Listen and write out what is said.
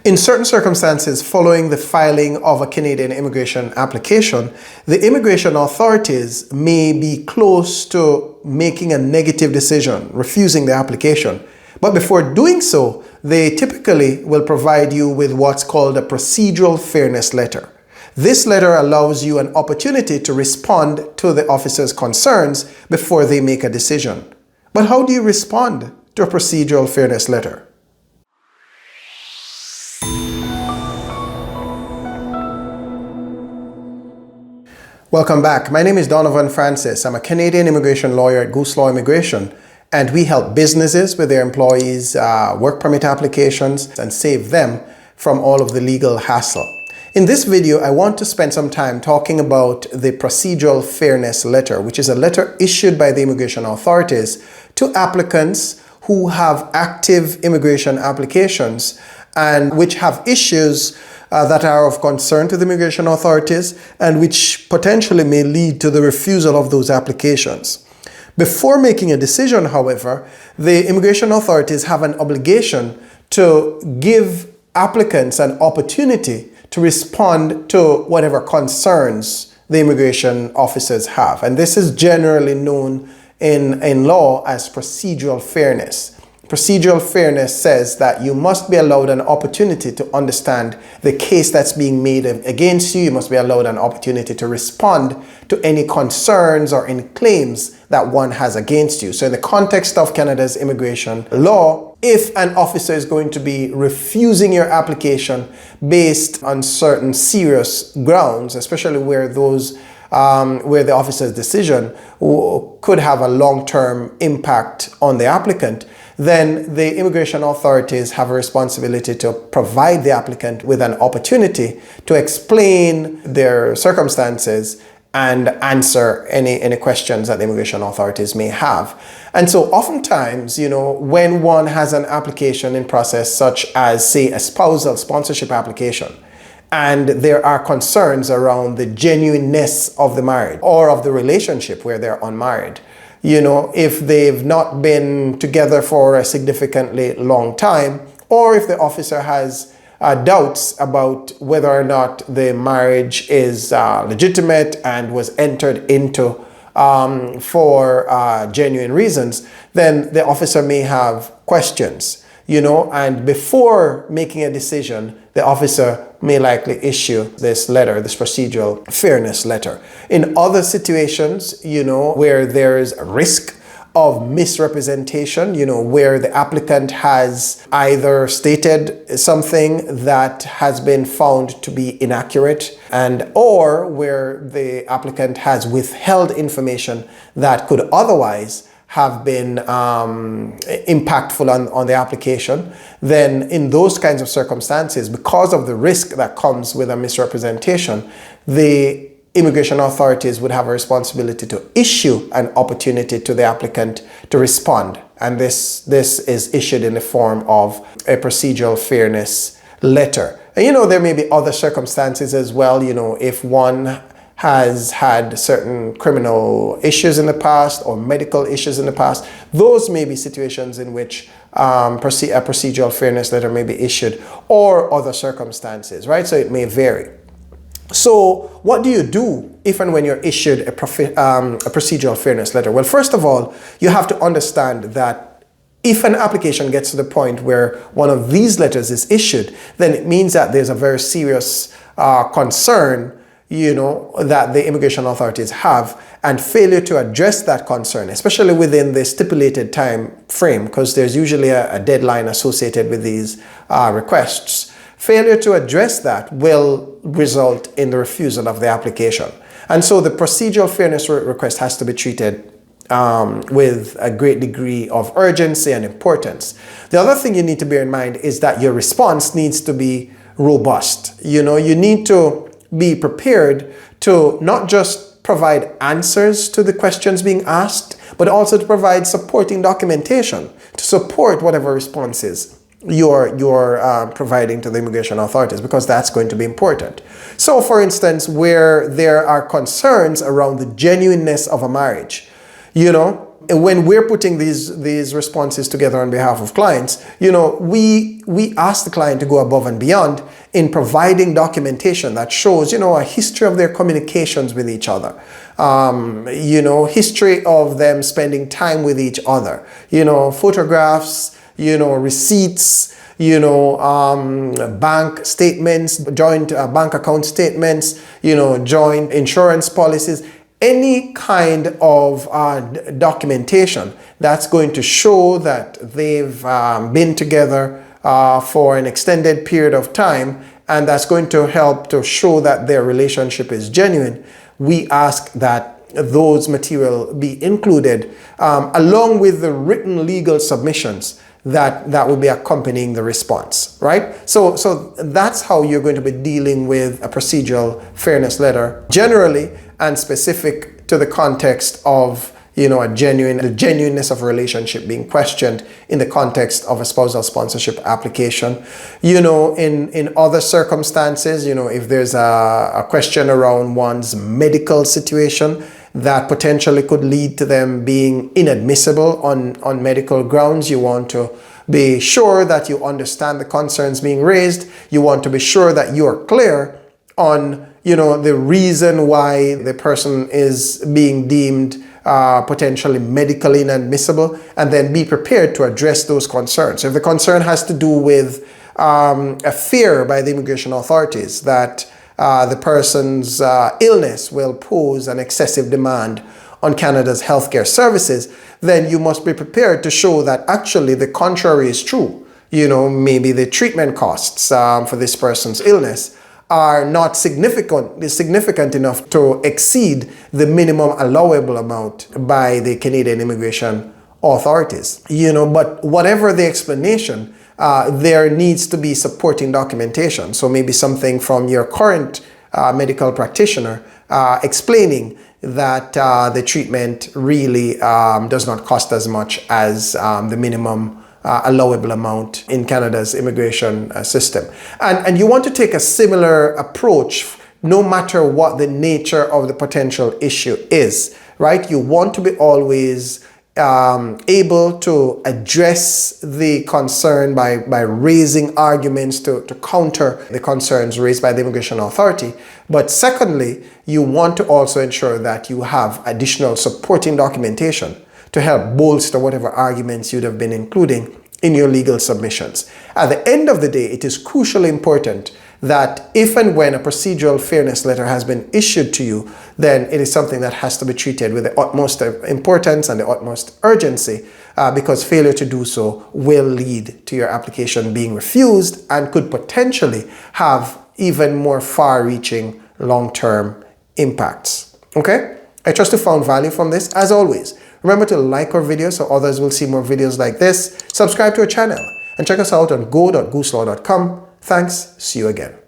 In certain circumstances, following the filing of a Canadian immigration application, the immigration authorities may be close to making a negative decision, refusing the application. But before doing so, they typically will provide you with what's called a procedural fairness letter. This letter allows you an opportunity to respond to the officer's concerns before they make a decision. But how do you respond to a procedural fairness letter? Welcome back. My name is Donovan Francis. I'm a Canadian immigration lawyer at GOOSELAW Immigration, and we help businesses with their employees' work permit applications and save them from all of the legal hassle. In this video, I want to spend some time talking about the Procedural Fairness Letter, which is a letter issued by the immigration authorities to applicants who have active immigration applications and which have issues that are of concern to the immigration authorities and which potentially may lead to the refusal of those applications. Before making a decision, however, the immigration authorities have an obligation to give applicants an opportunity to respond to whatever concerns the immigration officers have. And this is generally known in law as procedural fairness. Procedural fairness says that you must be allowed an opportunity to understand the case that's being made against you. You must be allowed an opportunity to respond to any concerns or any claims that one has against you. So in the context of Canada's immigration law, if an officer is going to be refusing your application based on certain serious grounds, especially where the officer's decision could have a long-term impact on the applicant, then the immigration authorities have a responsibility to provide the applicant with an opportunity to explain their circumstances and answer any questions that the immigration authorities may have. And so oftentimes, when one has an application in process, such as, say, a spousal sponsorship application, and there are concerns around the genuineness of the marriage or of the relationship where they're unmarried, if they've not been together for a significantly long time, or if the officer has doubts about whether or not the marriage is legitimate and was entered into for genuine reasons, then the officer may have questions, and before making a decision, the officer may likely issue this letter, this procedural fairness letter. In other situations, where there is a risk of misrepresentation, where the applicant has either stated something that has been found to be inaccurate or where the applicant has withheld information that could otherwise have been impactful on the application, then in those kinds of circumstances, because of the risk that comes with a misrepresentation, the immigration authorities would have a responsibility to issue an opportunity to the applicant to respond. And this is issued in the form of a procedural fairness letter. And there may be other circumstances as well, if one has had certain criminal issues in the past or medical issues in the past, those may be situations in which a procedural fairness letter may be issued, or other circumstances, right? So it may vary. So what do you do if and when you're issued a procedural fairness letter? Well, first of all, you have to understand that if an application gets to the point where one of these letters is issued, then it means that there's a very serious concern that the immigration authorities have, and failure to address that concern, especially within the stipulated time frame, because there's usually a deadline associated with these requests. Failure to address that will result in the refusal of the application. And so the procedural fairness request has to be treated with a great degree of urgency and importance. The other thing you need to bear in mind is that your response needs to be robust. You need to be prepared to not just provide answers to the questions being asked, but also to provide supporting documentation to support whatever responses you're providing to the immigration authorities, because that's going to be important. So, for instance, where there are concerns around the genuineness of a marriage, when we're putting these responses together on behalf of clients, we ask the client to go above and beyond in providing documentation that shows, a history of their communications with each other, history of them spending time with each other, photographs, receipts, bank statements, joint bank account statements, joint insurance policies, any kind of documentation that's going to show that they've been together for an extended period of time, and that's going to help to show that their relationship is genuine. We ask that those material be included along with the written legal submissions that will be accompanying the response, right? So that's how you're going to be dealing with a procedural fairness letter, generally and specific to the context of the genuineness of a relationship being questioned in the context of a spousal sponsorship application. In other circumstances, if there's a question around one's medical situation that potentially could lead to them being inadmissible on medical grounds, you want to be sure that you understand the concerns being raised. You want to be sure that you are clear on the reason why the person is being deemed potentially medically inadmissible, and then be prepared to address those concerns. If the concern has to do with a fear by the immigration authorities that the person's illness will pose an excessive demand on Canada's healthcare services, then you must be prepared to show that actually the contrary is true. Maybe the treatment costs for this person's illness are not significant enough to exceed the minimum allowable amount by the Canadian immigration authorities. But whatever the explanation, there needs to be supporting documentation. So maybe something from your current medical practitioner explaining that the treatment really does not cost as much as the minimum allowable amount in Canada's immigration system. And you want to take a similar approach no matter what the nature of the potential issue is, right? You want to be always able to address the concern by raising arguments to counter the concerns raised by the immigration authority. But secondly, you want to also ensure that you have additional supporting documentation to help bolster whatever arguments you'd have been including in your legal submissions. At the end of the day, it is crucially important that if and when a procedural fairness letter has been issued to you, then it is something that has to be treated with the utmost importance and the utmost urgency, because failure to do so will lead to your application being refused and could potentially have even more far-reaching long-term impacts. Okay? I trust you found value from this. As always, remember to like our video so others will see more videos like this. Subscribe to our channel and check us out on go.gooselaw.com. Thanks. See you again.